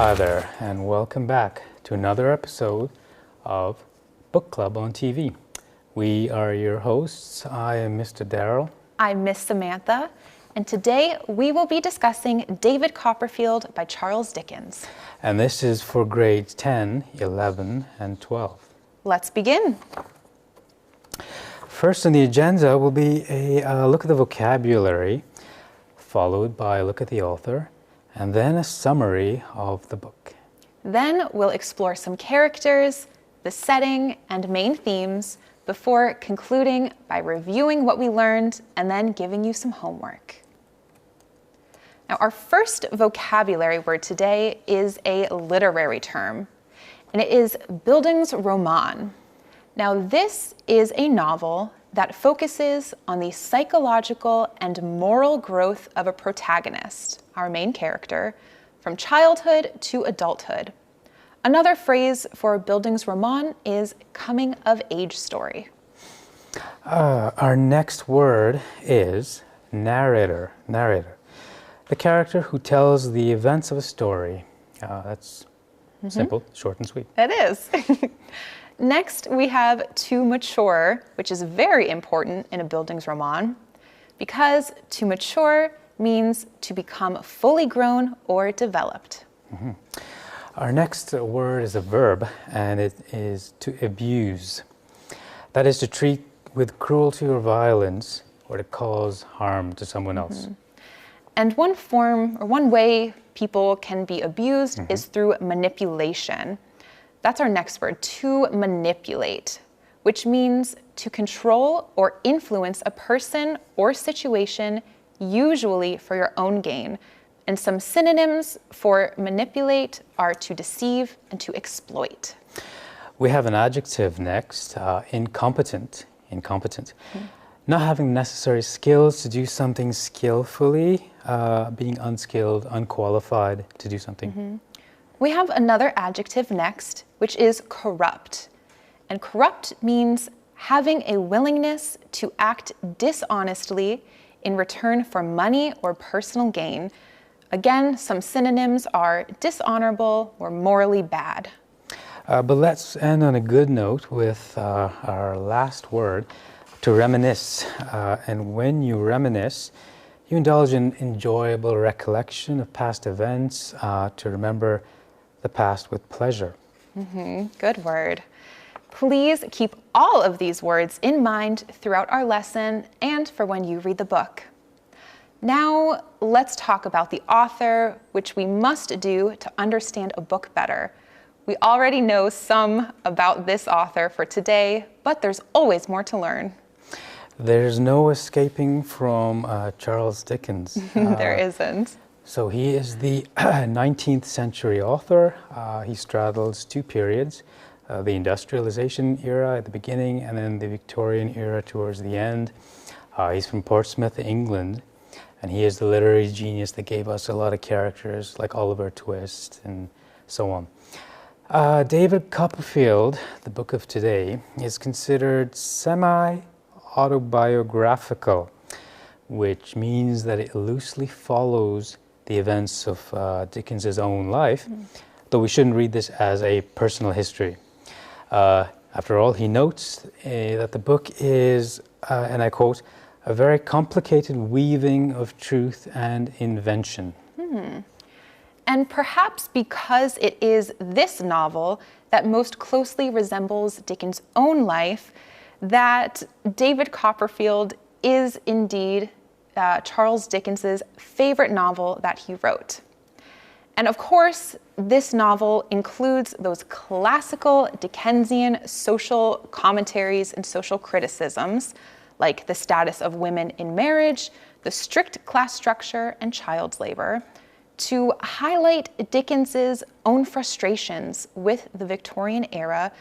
Hi there, and welcome back to another episode of Book Club on TV. We are your hosts. I am Mr. Darrell. I'm Miss Samantha, and today we will be discussing David Copperfield by Charles Dickens. And this is for grades 10, 11, and 12. Let's begin. First on the agenda will be a look at the vocabulary, followed by a look at the author, and then a summary of the book. Then we'll explore some characters, the setting, and main themes before concluding by reviewing what we learned and then giving you some homework. Now, our first vocabulary word today is a literary term, and it is Bildungsroman. Now, this is a novel that focuses on the psychological and moral growth of a protagonist, our main character, from childhood to adulthood. Another phrase for Bildungsroman is coming-of-age story. Our next word is narrator. Narrator. The character who tells the events of a story. That's simple, short and sweet. It is. Next, we have to mature, which is very important in a Bildungsroman, because to mature means to become fully grown or developed. Our next word is a verb, and it is to abuse. That is to treat with cruelty or violence or to cause harm to someone else. And one form or one way people can be abused is through manipulation. That's our next word, to manipulate, which means to control or influence a person or situation, usually for your own gain. And some synonyms for manipulate are to deceive and to exploit. We have an adjective next, incompetent. Incompetent. Not having the necessary skills to do something skillfully, being unskilled, unqualified to do something. We have another adjective next, which is corrupt. And corrupt means having a willingness to act dishonestly in return for money or personal gain. Again, some synonyms are dishonorable or morally bad. But let's end on a good note with our last word, to reminisce. And when you reminisce, you indulge in enjoyable recollection of past events, to remember the past with pleasure. Good word. Please keep all of these words in mind throughout our lesson and for when you read the book. Now, let's talk about the author, which we must do to understand a book better. We already know some about this author for today, but there's always more to learn. There's no escaping from Charles Dickens. There isn't. So he is the 19th century author. He straddles two periods, the industrialization era at the beginning and then the Victorian era towards the end. He's from Portsmouth, England, and he is the literary genius that gave us a lot of characters like Oliver Twist and so on. David Copperfield, the book of today, is considered semi-autobiographical, which means that it loosely follows the events of Dickens's own life, though we shouldn't read this as a personal history. After all, he notes that the book is, and I quote, a very complicated weaving of truth and invention. And perhaps because it is this novel that most closely resembles Dickens' own life, that David Copperfield is indeed Charles Dickens's favorite novel that he wrote. And of course, this novel includes those classical Dickensian social commentaries and social criticisms, like the status of women in marriage, the strict class structure, and child labor, to highlight Dickens's own frustrations with the Victorian era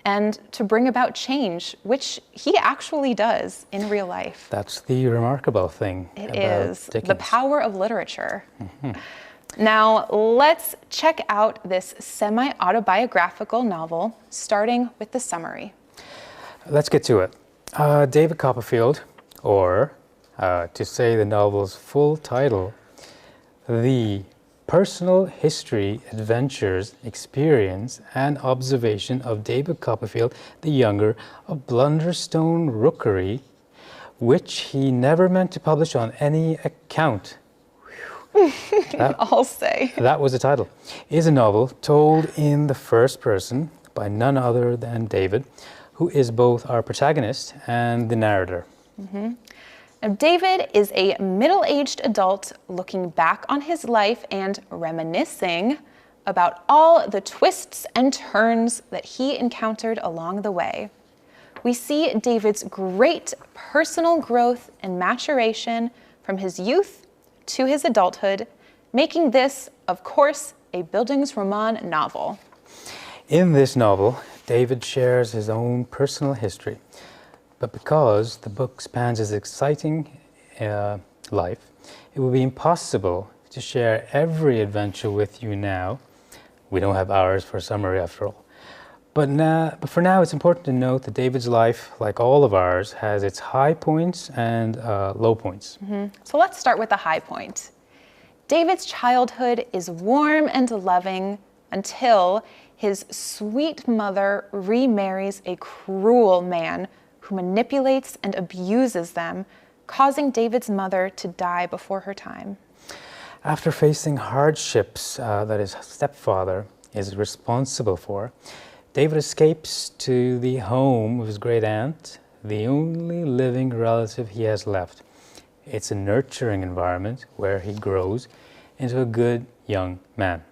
and to bring about change, which he actually does in real life. That's the remarkable thing. It is the power of literature. Now, let's check out this semi-autobiographical novel, starting with the summary. Let's get to it. David Copperfield, or to say the novel's full title, The personal history, adventures, experience, and observation of David Copperfield the Younger of Blunderstone Rookery, which he never meant to publish on any account. I'll say. That was the title. Is a novel told in the first person by none other than David, who is both our protagonist and the narrator. Now, David is a middle-aged adult looking back on his life and reminiscing about all the twists and turns that he encountered along the way. We see David's great personal growth and maturation from his youth to his adulthood, making this, of course, a Bildungsroman novel. In this novel, David shares his own personal history. But because the book spans his exciting life, it will be impossible to share every adventure with you now. We don't have hours for a summary after all. But for now, it's important to note that David's life, like all of ours, has its high points and low points. So let's start with the high point. David's childhood is warm and loving until his sweet mother remarries a cruel man who manipulates and abuses them, causing David's mother to die before her time. After facing hardships that his stepfather is responsible for, David escapes to the home of his great aunt, the only living relative he has left. It's a nurturing environment where he grows into a good young man.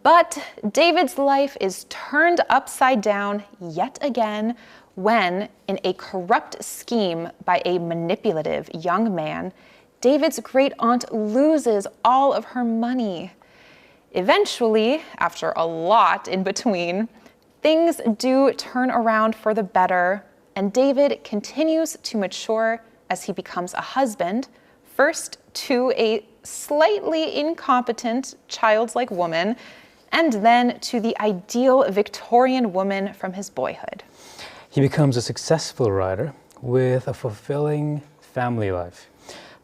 But David's life is turned upside down yet again when, in a corrupt scheme by a manipulative young man, David's great aunt loses all of her money. Eventually, after a lot in between, things do turn around for the better, and David continues to mature as he becomes a husband, first to a slightly incompetent, childlike woman, and then to the ideal Victorian woman from his boyhood. He becomes a successful writer with a fulfilling family life.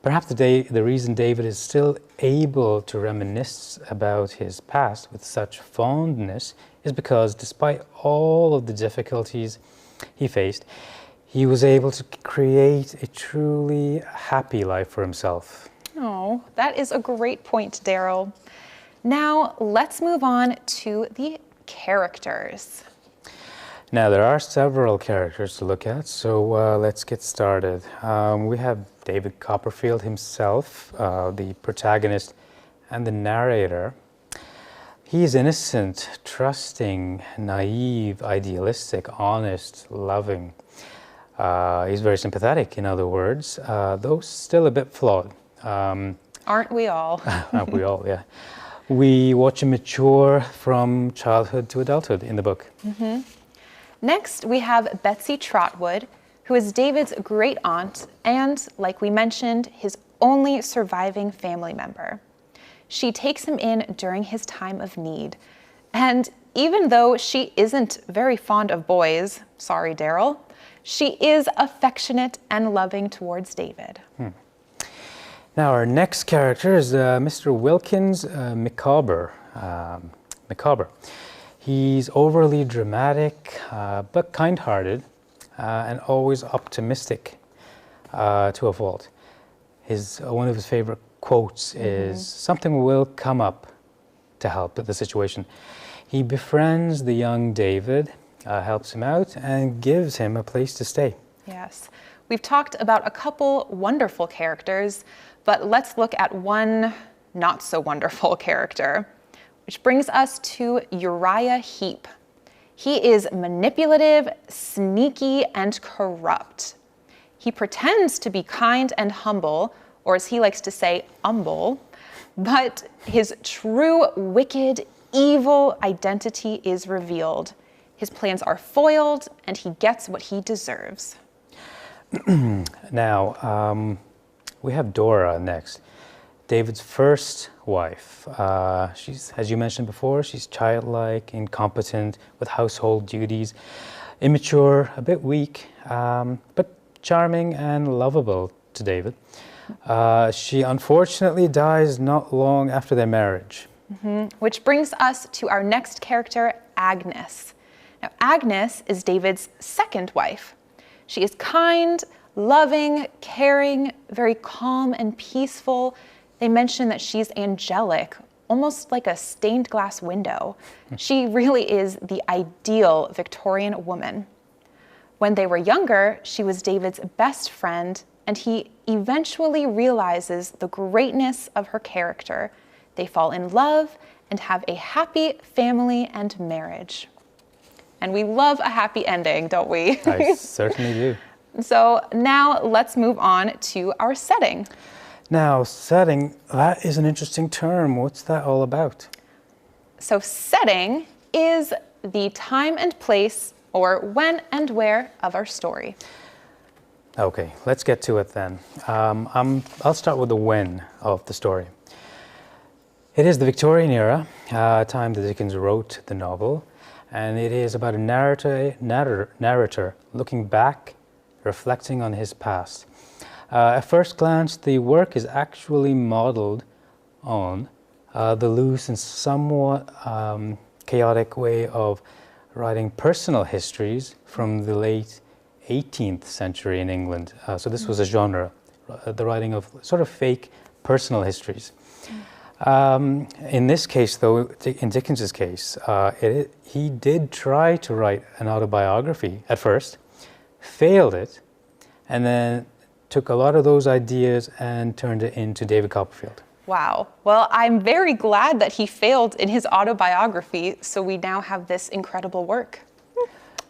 Perhaps the reason David is still able to reminisce about his past with such fondness is because despite all of the difficulties he faced, he was able to create a truly happy life for himself. Oh, that is a great point, Daryl. Now, let's move on to the characters. Now, there are several characters to look at, so let's get started. We have David Copperfield himself, the protagonist and the narrator. He is innocent, trusting, naive, idealistic, honest, loving. He's very sympathetic, in other words, though still a bit flawed. Aren't we all? Aren't we all, yeah. We watch him mature from childhood to adulthood in the book. Next, we have Betsy Trotwood, who is David's great aunt and, like we mentioned, his only surviving family member. She takes him in during his time of need. And even though she isn't very fond of boys, sorry, Daryl, she is affectionate and loving towards David. Now, our next character is Mr. Wilkins Micawber. He's overly dramatic, but kind-hearted, and always optimistic to a fault. One of his favorite quotes is, "Something will come up to help the situation." He befriends the young David, helps him out, and gives him a place to stay. Yes. We've talked about a couple wonderful characters, but let's look at one not so wonderful character, which brings us to Uriah Heep. He is manipulative, sneaky, and corrupt. He pretends to be kind and humble, or as he likes to say, humble, but his true, wicked, evil identity is revealed. His plans are foiled, and he gets what he deserves. Now, we have Dora next, David's first wife. She's, as you mentioned before, she's childlike, incompetent with household duties, immature, a bit weak, but charming and lovable to David. She unfortunately dies not long after their marriage. Which brings us to our next character, Agnes. Now, Agnes is David's second wife. She is kind, loving, caring, very calm and peaceful. They mention that she's angelic, almost like a stained glass window. She really is the ideal Victorian woman. When they were younger, she was David's best friend, and he eventually realizes the greatness of her character. They fall in love and have a happy family and marriage. And we love a happy ending, don't we? I certainly do. So now let's move on to our setting. Now, setting, that is an interesting term. What's that all about? So setting is the time and place, or when and where, of our story. Okay, let's get to it then. I'll start with the when of the story. It is the Victorian era, time that Dickens wrote the novel, and it is about a narrator looking back, reflecting on his past. At first glance, the work is actually modeled on the loose and somewhat chaotic way of writing personal histories from the late 18th century in England. So this was a genre, the writing of sort of fake personal histories. In this case, though, in Dickens's case, he did try to write an autobiography at first, failed it, and then took a lot of those ideas and turned it into David Copperfield. Wow. Well, I'm very glad that he failed in his autobiography, so we now have this incredible work.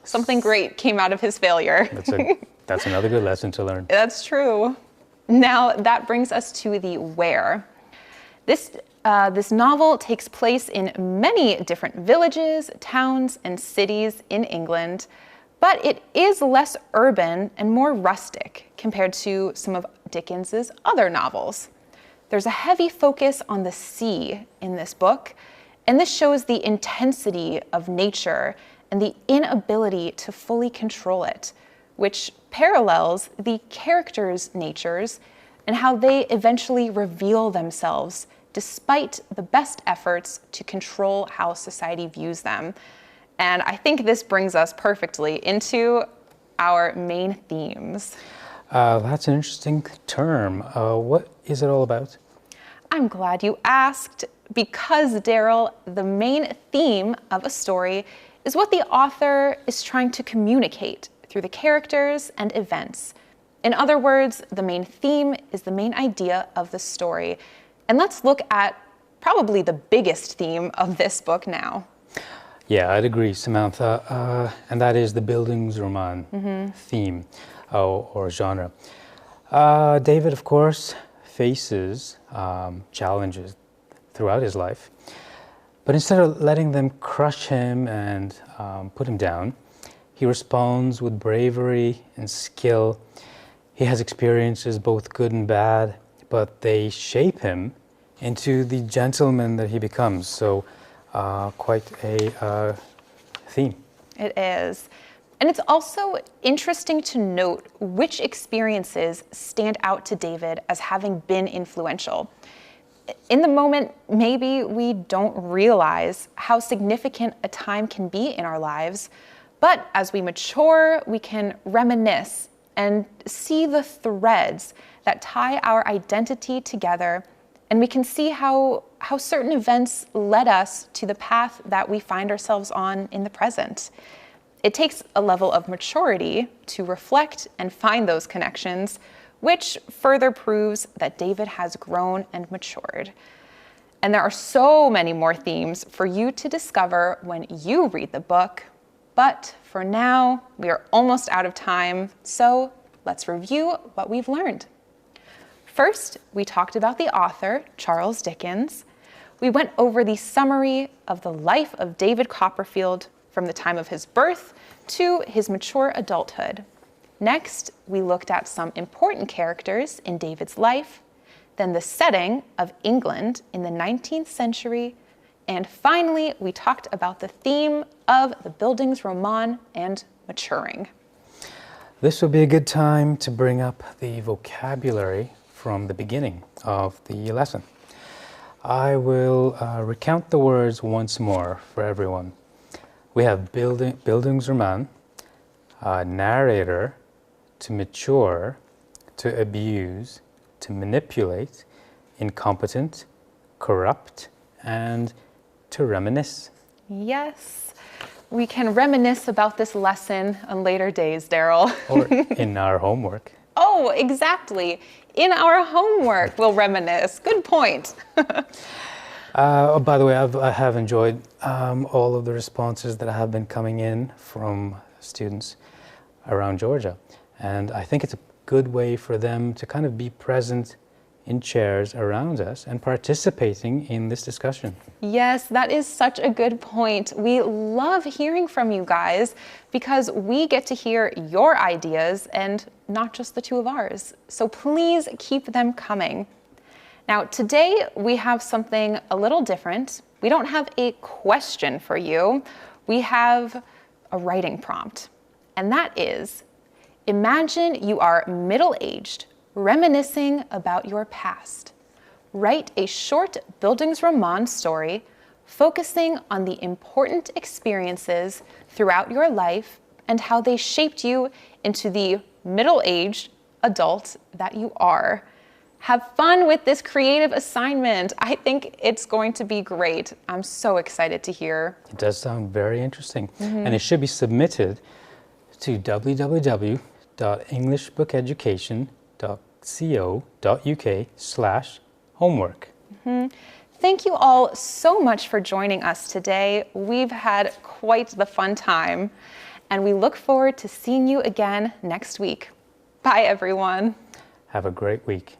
Something great came out of his failure. That's another good lesson to learn. That's true. Now, that brings us to the where. This novel takes place in many different villages, towns, and cities in England, but it is less urban and more rustic compared to some of Dickens's other novels. There's a heavy focus on the sea in this book, and this shows the intensity of nature and the inability to fully control it, which parallels the characters' natures and how they eventually reveal themselves despite the best efforts to control how society views them. And I think this brings us perfectly into our main themes. That's an interesting term. What is it all about? I'm glad you asked, because, Daryl, the main theme of a story is what the author is trying to communicate through the characters and events. In other words, the main theme is the main idea of the story. And let's look at probably the biggest theme of this book now. Yeah, I'd agree, Samantha. And that is the Bildungsroman theme or genre. David, of course, faces challenges throughout his life. But instead of letting them crush him and put him down, he responds with bravery and skill. He has experiences both good and bad, but they shape him into the gentleman that he becomes. So quite a theme. It is. And it's also interesting to note which experiences stand out to David as having been influential. In the moment, maybe we don't realize how significant a time can be in our lives, but as we mature, we can reminisce and see the threads that tie our identity together, and we can see how certain events led us to the path that we find ourselves on in the present. It takes a level of maturity to reflect and find those connections, which further proves that David has grown and matured. And there are so many more themes for you to discover when you read the book, but for now, we are almost out of time, so let's review what we've learned. First, we talked about the author, Charles Dickens. We went over the summary of the life of David Copperfield from the time of his birth to his mature adulthood. Next, we looked at some important characters in David's life, then the setting of England in the 19th century, and finally, we talked about the theme of the Bildungsroman and maturing. This will be a good time to bring up the vocabulary from the beginning of the lesson. I will recount the words once more for everyone. We have Bildungsroman, narrator, to mature, to abuse, to manipulate, incompetent, corrupt, and to reminisce. Yes, we can reminisce about this lesson on later days, Daryl. Or in our homework. Oh, exactly. In our homework, we'll reminisce. Good point. By the way, I have enjoyed all of the responses that have been coming in from students around Georgia. And I think it's a good way for them to kind of be present in chairs around us and participating in this discussion. Yes, that is such a good point. We love hearing from you guys because we get to hear your ideas and not just the two of ours. So please keep them coming. Now, today we have something a little different. We don't have a question for you. We have a writing prompt. And that is, imagine you are middle-aged, reminiscing about your past. Write a short Bildungsroman story focusing on the important experiences throughout your life and how they shaped you into the middle-aged adult that you are. Have fun with this creative assignment. I think it's going to be great. I'm so excited to hear. It does sound very interesting. And it should be submitted to www.englishbookeducation.co.uk/homework. Thank you all so much for joining us today. We've had quite the fun time, and we look forward to seeing you again next week. Bye, everyone. Have a great week.